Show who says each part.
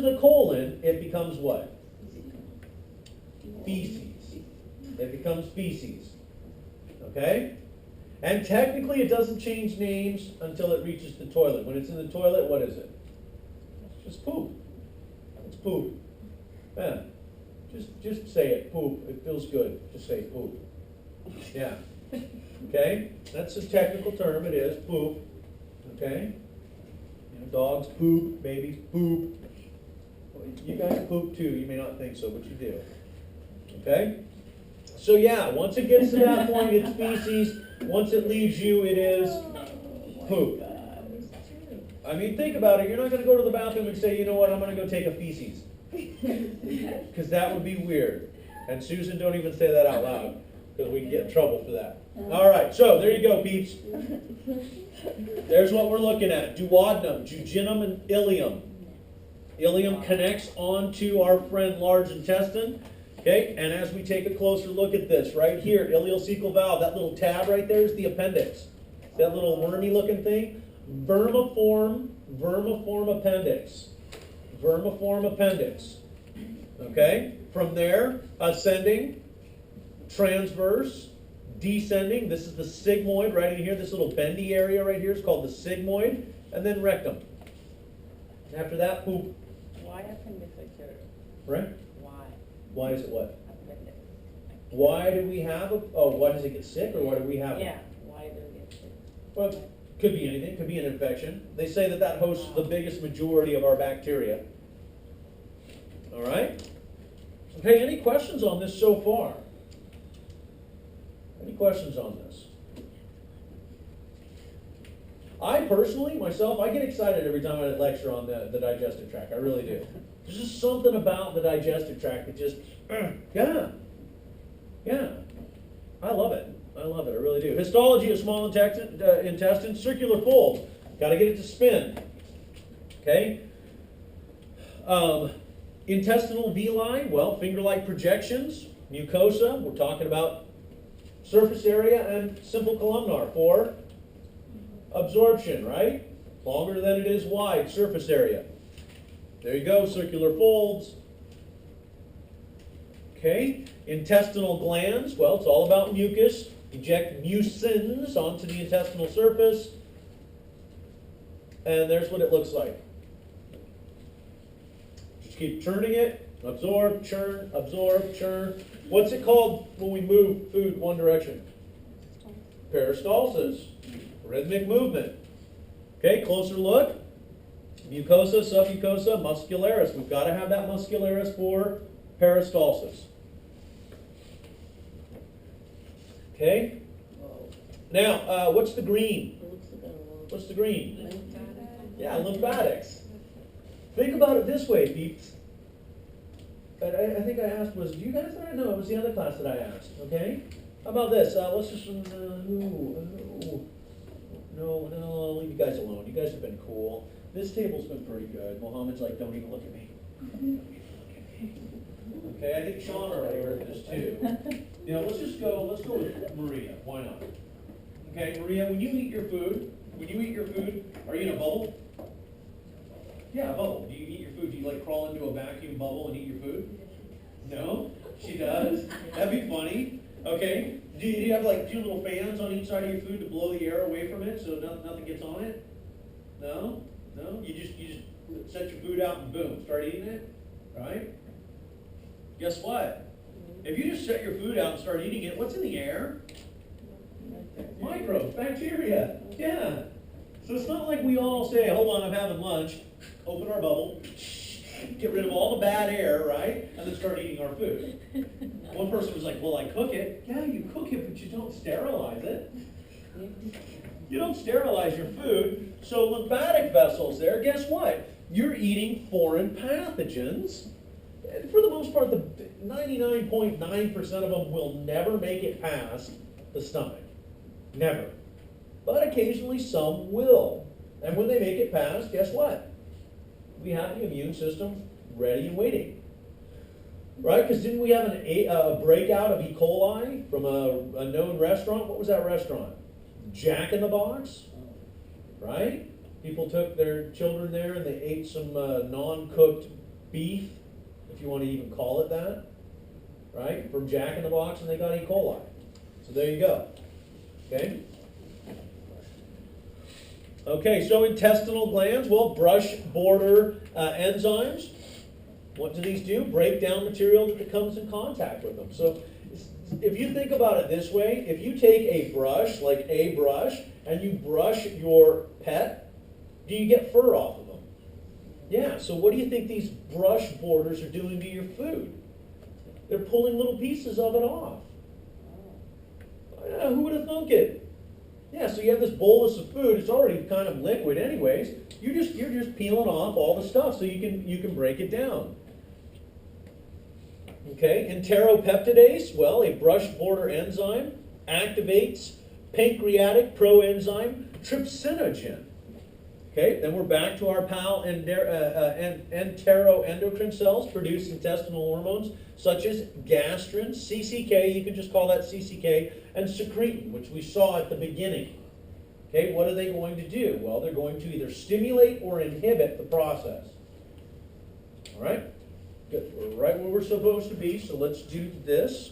Speaker 1: the colon, it becomes what? Feces. It becomes feces. Okay? And technically it doesn't change names until it reaches the toilet. When it's in the toilet, what is it? It's just poop. It's poop. Yeah. Just say it, poop. It feels good. Just say poop. Yeah. Okay? That's a technical term. It is poop. Okay? You know, dogs poop, babies poop. You guys poop too. You may not think so, but you do. Okay? So yeah, once it gets to that point, it's feces. Once it leaves you, it is poop. I mean, think about it. You're not going to go to the bathroom and say, you know what, I'm going to go take a feces. Because that would be weird. And Susan, don't even say that out loud, because we can get in trouble for that. All right, so there you go, peeps. There's what we're looking at. Duodenum, jejunum, and ileum. Ileum connects onto our friend large intestine. Okay, and as we take a closer look at this, right here, ileocecal valve, that little tab right there is the appendix. That little wormy looking thing. Vermiform appendix. Vermiform appendix. Okay, from there, ascending, transverse, descending. This is the sigmoid right in here. This little bendy area right here is called the sigmoid. And then rectum. After that, poop.
Speaker 2: Why appendicitis?
Speaker 1: Right? Why is it what?
Speaker 2: Appendix.
Speaker 1: Why do we have a, why does it get sick, or why do we have it?
Speaker 2: Yeah, why does it get sick?
Speaker 1: Well, could be anything. Could be an infection. They say that that hosts the biggest majority of our bacteria. All right? Okay, any questions on this so far? Any questions on this? I personally, myself, I get excited every time I lecture on the digestive tract. I really do. There's just something about the digestive tract that just, yeah. I love it. I really do. Histology of small intestine, circular folds. Got to get it to spin. Okay. Intestinal villi, well, finger-like projections. Mucosa, we're talking about surface area, and simple columnar for absorption, right? Longer than it is wide, surface area. There you go, circular folds. Okay, intestinal glands, well, it's all about mucus. Eject mucins onto the intestinal surface. And there's what it looks like. Just keep churning it. Absorb, churn, absorb, churn. What's it called when we move food one direction? Peristalsis. Rhythmic movement. Okay, closer look. Mucosa, submucosa, muscularis. We've got to have that muscularis for peristalsis. Okay? Now, what's the green? What's the green? Yeah, lymphatics. Think about it this way, peeps. I think I asked, do you guys know? No, it was the other class that I asked. Okay? How about this? Let's just, no, I'll leave you guys alone. You guys have been cool. This table's been pretty good. Mohammed's like, don't even look at me. Okay, I think Sean already heard this too. You know, let's go with Maria. Why not? Okay, Maria, when you eat your food, are you in a bubble? Yeah, a bubble. Do you eat your food? Do you like crawl into a vacuum bubble and eat your food? No? She does? That'd be funny. Okay. Do you have like two little fans on each side of your food to blow the air away from it so nothing gets on it? No? No? You just set your food out and boom, start eating it? Right? Guess what? If you just set your food out and start eating it, what's in the air? Microbes, bacteria. Yeah. So it's not like we all say, hold on, I'm having lunch, open our bubble, get rid of all the bad air, right? And then start eating our food. One person was like, well, I cook it. Yeah, you cook it, but you don't sterilize it. You don't sterilize your food. So lymphatic vessels there, guess what? You're eating foreign pathogens. And for the most part, the 99.9% of them will never make it past the stomach. Never. But occasionally some will. And when they make it past, guess what? We have the immune system ready and waiting. Right? Because didn't we have a breakout of E. coli from a known restaurant? What was that restaurant? Jack in the Box? Right? People took their children there and they ate some non-cooked beef, if you want to even call it that, right? From Jack in the Box, and they got E. coli. So there you go. Okay? Okay, so intestinal glands, well, brush border enzymes. What do these do? Break down material that comes in contact with them. So if you think about it this way, if you take a brush, like a brush, and you brush your pet, do you get fur off of them? Yeah, so what do you think these brush borders are doing to your food? They're pulling little pieces of it off. Who would have thunk it? Yeah, so you have this bolus of food, it's already kind of liquid anyways. You're just peeling off all the stuff so you can break it down. Okay, enteropeptidase, well, a brush border enzyme activates pancreatic proenzyme trypsinogen. Okay, then we're back to our pal enteroendocrine cells produce intestinal hormones such as gastrin, CCK, you can just call that CCK, and secretin, which we saw at the beginning. Okay, what are they going to do? Well, they're going to either stimulate or inhibit the process. All right, good, we're right where we're supposed to be, so let's do this.